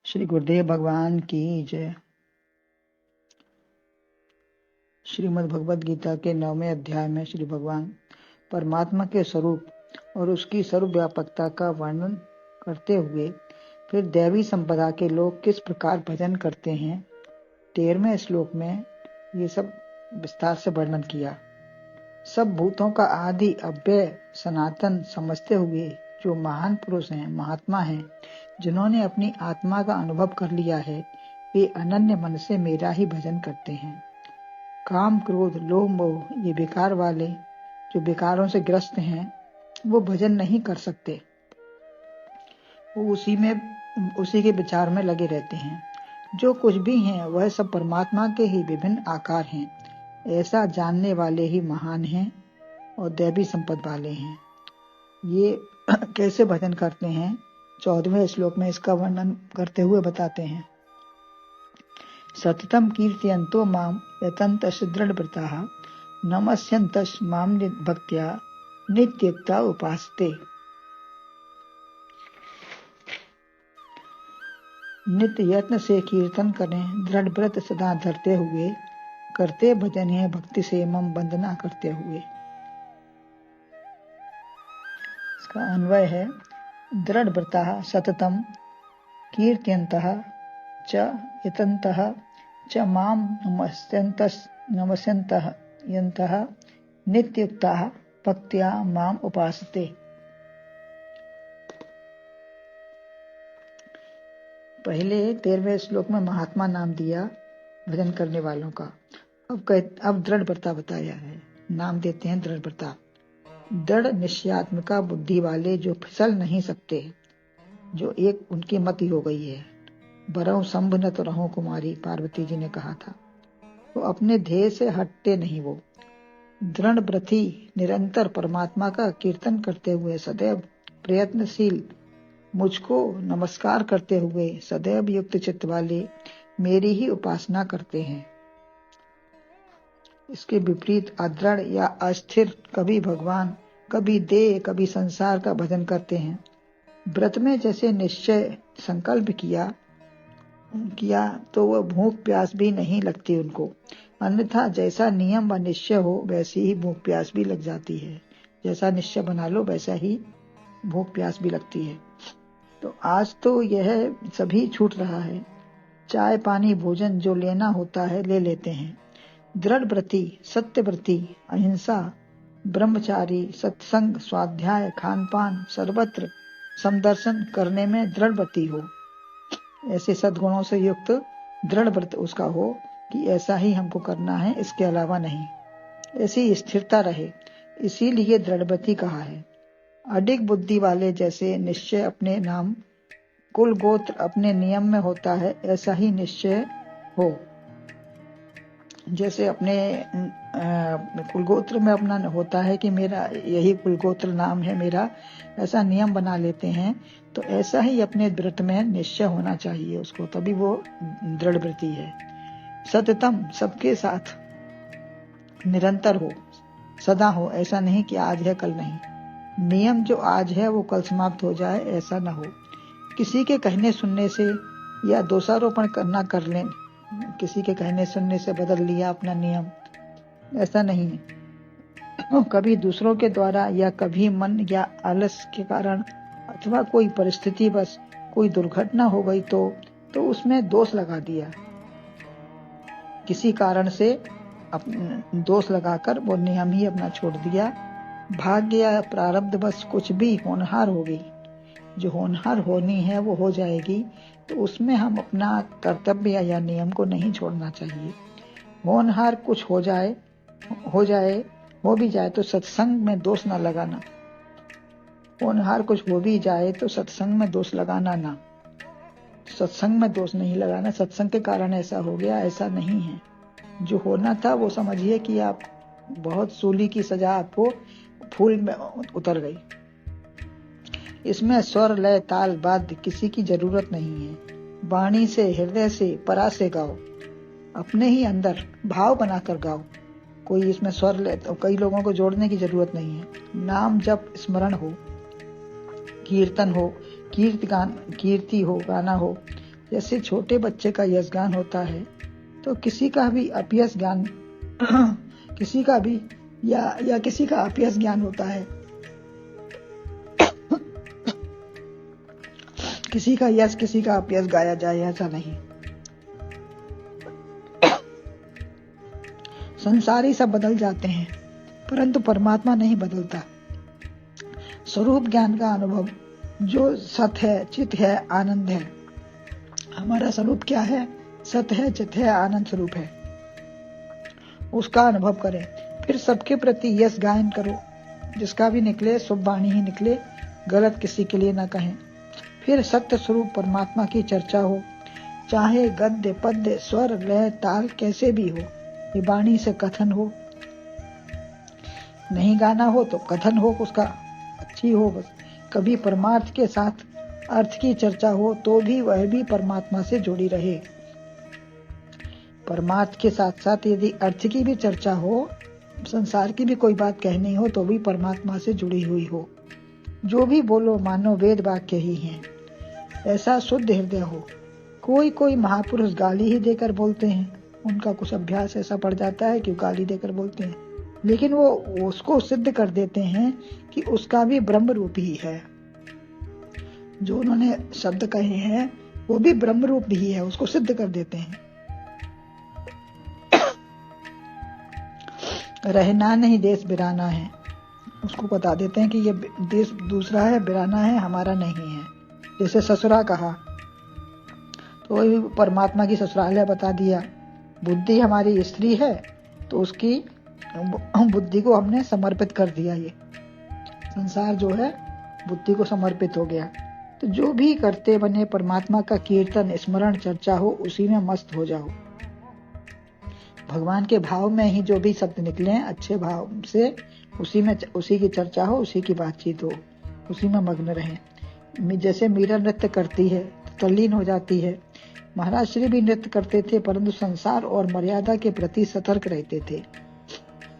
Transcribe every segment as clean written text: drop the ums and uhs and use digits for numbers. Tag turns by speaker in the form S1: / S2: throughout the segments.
S1: श्री गुरुदेव भगवान की जय। श्रीमद् भगवद गीता के 9वें अध्याय में श्री भगवान परमात्मा के स्वरूप और उसकी सर्वव्यापकता का वर्णन करते हुए फिर दैवी संपदा के लोग किस प्रकार भजन करते हैं, 13वें श्लोक में ये सब विस्तार से वर्णन किया। सब भूतों का आदि अव्यय सनातन समझते हुए जो महान पुरुष हैं, महात्मा हैं, जिन्होंने अपनी आत्मा का अनुभव कर लिया है, वे अनन्य मन से मेरा ही भजन करते हैं। काम, क्रोध, लोभ, मोह ये विकार वाले जो विकारों से ग्रस्त हैं, वो भजन नहीं कर सकते। वो उसी के विचार में लगे रहते हैं। जो कुछ भी हैं वह सब परमात्मा के ही विभिन्न आकार हैं। ऐसा जानने वाले ही महान हैं और दैवी संपद वाले हैं। ये कैसे भजन करते हैं, 14वें श्लोक में इसका वर्णन करते हुए बताते हैं। सततम कीर्तयन्तो माम यतन्तश दृढ़व्रताः नमस्यन्तश माम भक्त्या नित्ययुक्ता उपासते। नित्य यत्न से कीर्तन करें, दृढ़ व्रत सदा धरते हुए, करते भजन है भक्ति से मम वंदना करते हुए। इसका अन्वय है, दृढ़ व्रताः सततम कीर्तयन्तः च यतन्तः च माम नमस्यन्तः यन्तः नित्ययुक्ताः भक्त्या माम उपासते। पहले 13वें श्लोक में महात्मा नाम दिया भजन करने वालों का। अब दृढ़ व्रता बताया है, नाम देते हैं दृढ़ व्रता। दृढ़ निश्चयात्मिका बुद्धि वाले जो फिसल नहीं सकते, जो एक उनकी मति हो गई है। बरहु संभ न तो रहो कुमारी, पार्वती जी ने कहा था। वो अपने ध्येय से हटते नहीं। वो दृढ़ व्रती निरंतर परमात्मा का कीर्तन करते हुए सदैव प्रयत्नशील, मुझको नमस्कार करते हुए सदैव युक्त चित्त वाले मेरी ही उपासना करते हैं। इसके विपरीत अदृढ़ या अस्थिर कभी भगवान, कभी देह, कभी संसार का भजन करते हैं। व्रत में जैसे निश्चय संकल्प किया तो वह भूख प्यास भी नहीं लगती उनको। अन्यथा जैसा नियम व निश्चय हो वैसी ही भूख प्यास भी लग जाती है। जैसा निश्चय बना लो वैसा ही भूख प्यास भी लगती है। तो आज तो यह सभी छूट रहा है। चाय पानी भोजन जो लेना होता है ले लेते हैं। दृढ़ व्रती, सत्यव्रती, अहिंसा, ब्रह्मचारी, सत्संग, स्वाध्याय, खान पान, सर्वत्र समदर्शन करने में दृढ़ व्रती हो। ऐसे सद्गुणों से युक्त दृढ़ व्रत उसका हो कि ऐसा ही हमको करना है, इसके अलावा नहीं। ऐसी स्थिरता रहे, इसीलिए दृढ़ व्रती कहा है। अडिग बुद्धि वाले जैसे निश्चय अपने नाम, कुल गोत्र अपने नियम में होता है, ऐसा ही निश्चय हो। जैसे अपने कुलगोत्र में अपना होता है कि मेरा यही कुलगोत्र नाम है मेरा, ऐसा नियम बना लेते हैं। तो ऐसा ही अपने व्रत में निश्चय होना चाहिए उसको, तभी वो दृढ़ व्रती है। सततम, सबके साथ निरंतर हो, सदा हो। ऐसा नहीं कि आज है कल नहीं। नियम जो आज है वो कल समाप्त हो जाए, ऐसा न हो। किसी के कहने सुनने से या दोषारोपण करना कर लें, किसी के कहने सुनने से बदल लिया अपना नियम, ऐसा नहीं है। कभी दूसरों के द्वारा या कभी मन या आलस के कारण अथवा कोई परिस्थिति बस कोई दुर्घटना हो गई तो उसमें दोष लगा दिया। किसी कारण से दोष लगाकर वो नियम ही अपना छोड़ दिया। भाग्य या प्रारब्ध बस कुछ भी होनहार हो गई, जो होनहार होनी है वो हो जाएगी। तो उसमें हम अपना कर्तव्य या नियम को नहीं छोड़ना चाहिए। होनहार कुछ हो भी जाए तो सत्संग में दोष ना लगाना। होनहार कुछ हो भी जाए तो सत्संग में दोष लगाना ना। सत्संग में दोष नहीं लगाना, सत्संग के कारण ऐसा हो गया, ऐसा नहीं है। जो होना था वो समझिए कि आप बहुत सूली की सजा आपको फूल में उतर गई। इसमें स्वर, लय, ताल, वाद्य किसी की जरूरत नहीं है। वाणी से, हृदय से, परा से गाओ, अपने ही अंदर भाव बनाकर गाओ। कोई इसमें स्वर, लय तो कई लोगों को जोड़ने की जरूरत नहीं है। नाम जप स्मरण हो, कीर्तन हो, कीर्ति हो, गाना हो, जैसे छोटे बच्चे का यश ज्ञान होता है, तो किसी का भी अपयश ज्ञान किसी का भी या किसी का अपयश ज्ञान होता है। किसी का यश किसी का अपयश गाया जाए, ऐसा नहीं। संसारी सब बदल जाते हैं, परंतु परमात्मा नहीं बदलता। स्वरूप ज्ञान का अनुभव जो सत है, चित है, आनंद है। हमारा स्वरूप क्या है? सत है, चित है, आनंद स्वरूप है। उसका अनुभव करें। फिर सबके प्रति यश गायन करो। जिसका भी निकले शुभ वाणी ही निकले, गलत किसी के लिए न कहें। फिर सत्य स्वरूप परमात्मा की चर्चा हो, चाहे गद्य पद्य स्वर लय ताल कैसे भी हो। ये वाणी से कथन हो, नहीं गाना हो तो कथन हो, उसका अच्छी हो बस। कभी परमार्थ के साथ अर्थ की चर्चा हो तो भी वह भी परमात्मा से जुड़ी रहे। परमार्थ के साथ साथ यदि अर्थ की भी चर्चा हो, संसार की भी कोई बात कहनी हो, तो भी परमात्मा से जुड़ी हुई हो। जो भी बोलो मानो वेद वाक्य ही हैं, ऐसा शुद्ध हृदय हो। कोई महापुरुष गाली ही देकर बोलते हैं, उनका कुछ अभ्यास ऐसा पड़ जाता है कि गाली देकर बोलते हैं, लेकिन वो उसको सिद्ध कर देते हैं कि उसका भी ब्रह्म रूप ही है। जो उन्होंने शब्द कहे हैं वो भी ब्रह्म रूप ही है, उसको सिद्ध कर देते हैं। रहना नहीं देश बिराना है, उसको बता देते हैं कि ये देश दूसरा है, बिराना है, हमारा नहीं है। जैसे ससुरा कहा तो वही परमात्मा की ससुरालय बता दिया। बुद्धि हमारी स्त्री है तो उसकी बुद्धि को हमने समर्पित कर दिया। ये संसार जो है बुद्धि को समर्पित हो गया। तो जो भी करते बने परमात्मा का कीर्तन स्मरण चर्चा हो, उसी में मस्त हो जाओ। भगवान के भाव में ही जो भी शब्द निकले हैं अच्छे भाव से, उसी की चर्चा हो, उसी की बातचीत हो, उसी में मग्न रहें। जैसे मीरा नृत्य करती है तो तल्लीन हो जाती है। महाराज श्री भी नृत्य करते थे, परंतु संसार और मर्यादा के प्रति सतर्क रहते थे।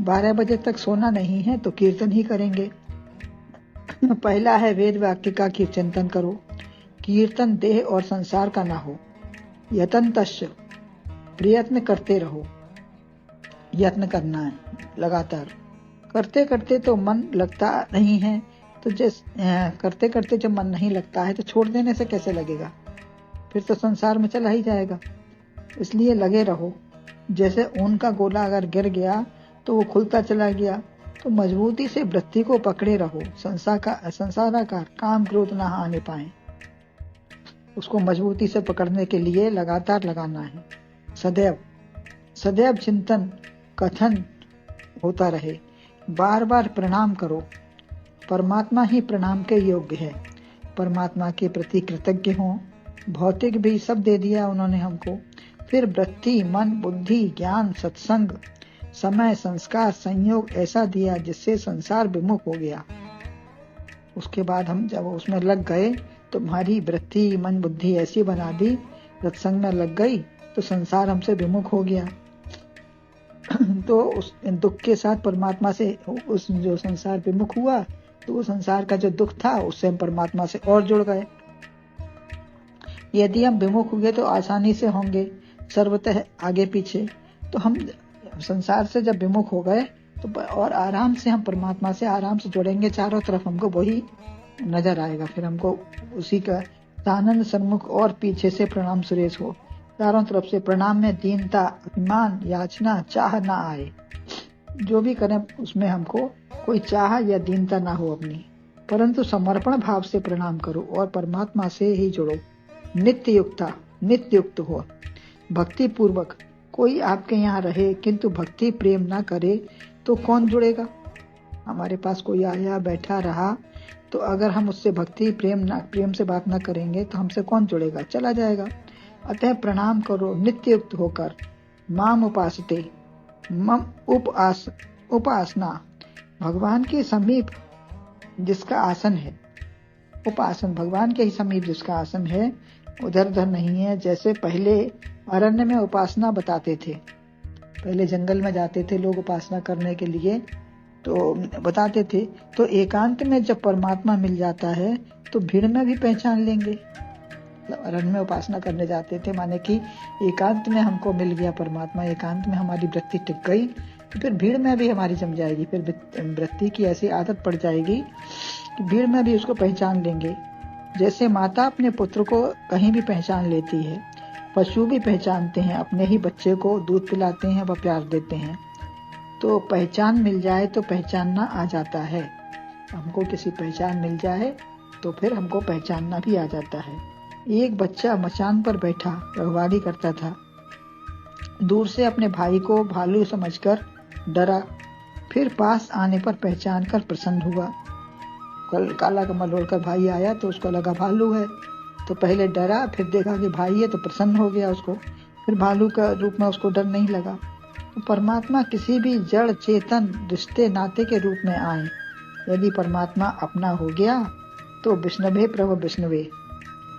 S1: 12 बजे तक सोना नहीं है तो कीर्तन ही करेंगे। पहला है वेद वाक्य का चिंतन करो। कीर्तन देह और संसार का ना हो। यतन्तश्च, प्रयत्न करते रहो। यत्न करना है लगातार। करते करते तो मन लगता नहीं है, तो करते करते जब मन नहीं लगता है तो छोड़ देने से कैसे लगेगा? फिर तो संसार में चला ही जाएगा। इसलिए लगे रहो। जैसे ऊन का गोला अगर गिर गया तो वो खुलता चला गया, तो मजबूती से वृत्ति को पकड़े रहो। संसाराकार काम क्रोध ना आने पाए, उसको मजबूती से पकड़ने के लिए लगातार लगाना है। सदैव सदैव चिंतन कथन होता रहे। बार बार प्रणाम करो। परमात्मा ही प्रणाम के योग्य है। परमात्मा के प्रति कृतज्ञ हो। भौतिक भी सब दे दिया उन्होंने हमको। फिर वृत्ति, मन, बुद्धि, ज्ञान, सत्संग, समय, संस्कार, संयोग ऐसा दिया जिससे संसार विमुख हो गया। उसके बाद हम जब उसमें लग गए तो हमारी वृत्ति, मन, बुद्धि ऐसी बना दी, सत्संग में लग गई तो संसार हमसे विमुख हो गया। तो उस दुख के साथ परमात्मा से उस जो संसार विमुख हुआ, तो वो संसार का जो दुख था उससे हम परमात्मा से और जुड़ गए। यदि हम विमुख हुए तो आसानी से होंगे सर्वतः आगे पीछे। तो हम संसार से जब विमुख हो गए तो और आराम से हम परमात्मा से आराम से जुड़ेंगे। चारों तरफ हमको वही नजर आएगा। फिर हमको उसी का आनंद सन्मुख और पीछे से प्रणाम सुरेश हो। चारों तरफ से प्रणाम में दीनता, अभिमान, याचना, चाह ना आए। जो भी करें उसमें हमको कोई चाह या दीनता ना हो अपनी, परंतु समर्पण भाव से प्रणाम करो और परमात्मा से ही जुड़ो। नित्य युक्त हो भक्ति पूर्वक। कोई आपके यहाँ रहे किंतु भक्ति प्रेम ना करे तो कौन जुड़ेगा? हमारे पास कोई आया बैठा रहा तो अगर हम उससे भक्ति प्रेम से बात ना करेंगे तो हमसे कौन जुड़ेगा? चला जाएगा। अतः प्रणाम करो नित्य युक्त होकर। माम उपासते, मम उपासना, भगवान के समीप जिसका आसन है। उपासन भगवान के ही समीप जिसका आसन है, उधर उधर नहीं है। जैसे पहले अरण्य में उपासना बताते थे, पहले जंगल में जाते थे लोग उपासना करने के लिए तो बताते थे। तो एकांत में जब परमात्मा मिल जाता है तो भीड़ में भी पहचान लेंगे। अरण्य में उपासना करने जाते थे, माने कि एकांत में हमको मिल गया परमात्मा, एकांत में हमारी वृत्ति टिक गई, तो फिर भीड़ में भी हमारी जम जाएगी। फिर वृत्ति की ऐसी आदत पड़ जाएगी कि भीड़ में भी उसको पहचान लेंगे। जैसे माता अपने पुत्र को कहीं भी पहचान लेती है, पशु भी पहचानते हैं, अपने ही बच्चे को दूध पिलाते हैं, वह प्यार देते हैं। तो पहचान मिल जाए तो पहचानना आ जाता है। हमको किसी पहचान मिल जाए तो फिर हमको पहचानना भी आ जाता है। एक बच्चा मचान पर बैठा रखवाली करता था। दूर से अपने भाई को भालू समझकर डरा, फिर पास आने पर पहचान कर प्रसन्न हुआ। काला कमल ओढ़कर भाई आया तो उसको लगा भालू है, तो पहले डरा, फिर देखा कि भाई है तो प्रसन्न हो गया उसको, फिर भालू का रूप में उसको डर नहीं लगा। तो परमात्मा किसी भी जड़ चेतन रिश्ते नाते के रूप में आए, यदि परमात्मा अपना हो गया तो विष्णवे प्रभु विष्णवे,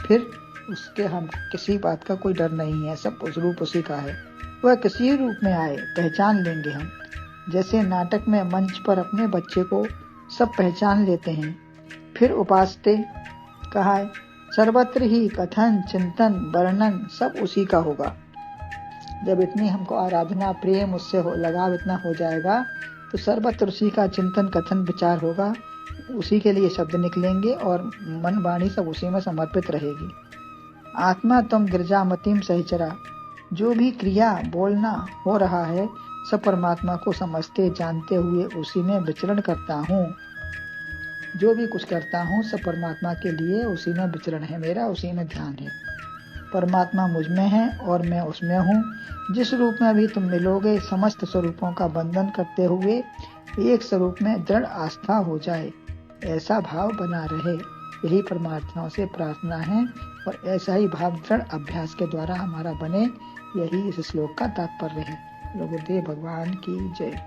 S1: फिर उसके हम किसी बात का कोई डर नहीं है, सब उस रूप उसी का है। वह किसी रूप में आए पहचान लेंगे हम। जैसे नाटक में मंच पर अपने बच्चे को सब पहचान लेते हैं, फिर उपासते कहा है, सर्वत्र ही कथन चिंतन वर्णन सब उसी का होगा। जब इतनी हमको आराधना प्रेम उससे लगाव इतना हो जाएगा तो सर्वत्र उसी का चिंतन कथन विचार होगा, उसी के लिए शब्द निकलेंगे और मन वाणी सब उसी में समर्पित रहेगी। आत्मा तुम गिरजामतीम सहचरा, जो भी क्रिया बोलना हो रहा है सब परमात्मा को समझते जानते हुए उसी में विचरण करता हूँ। जो भी कुछ करता हूँ सब परमात्मा के लिए, उसी में विचरण है मेरा, उसी में ध्यान है। परमात्मा मुझ में है और मैं उसमें हूँ। जिस रूप में भी तुम मिलोगे समस्त स्वरूपों का बंधन करते हुए एक स्वरूप में दृढ़ आस्था हो जाए, ऐसा भाव बना रहे, यही परमात्माओं से प्रार्थना है। और ऐसा ही भाव दृढ़ अभ्यास के द्वारा हमारा बने, यही इस श्लोक का तात्पर्य है। गुरुदेव भगवान की जय।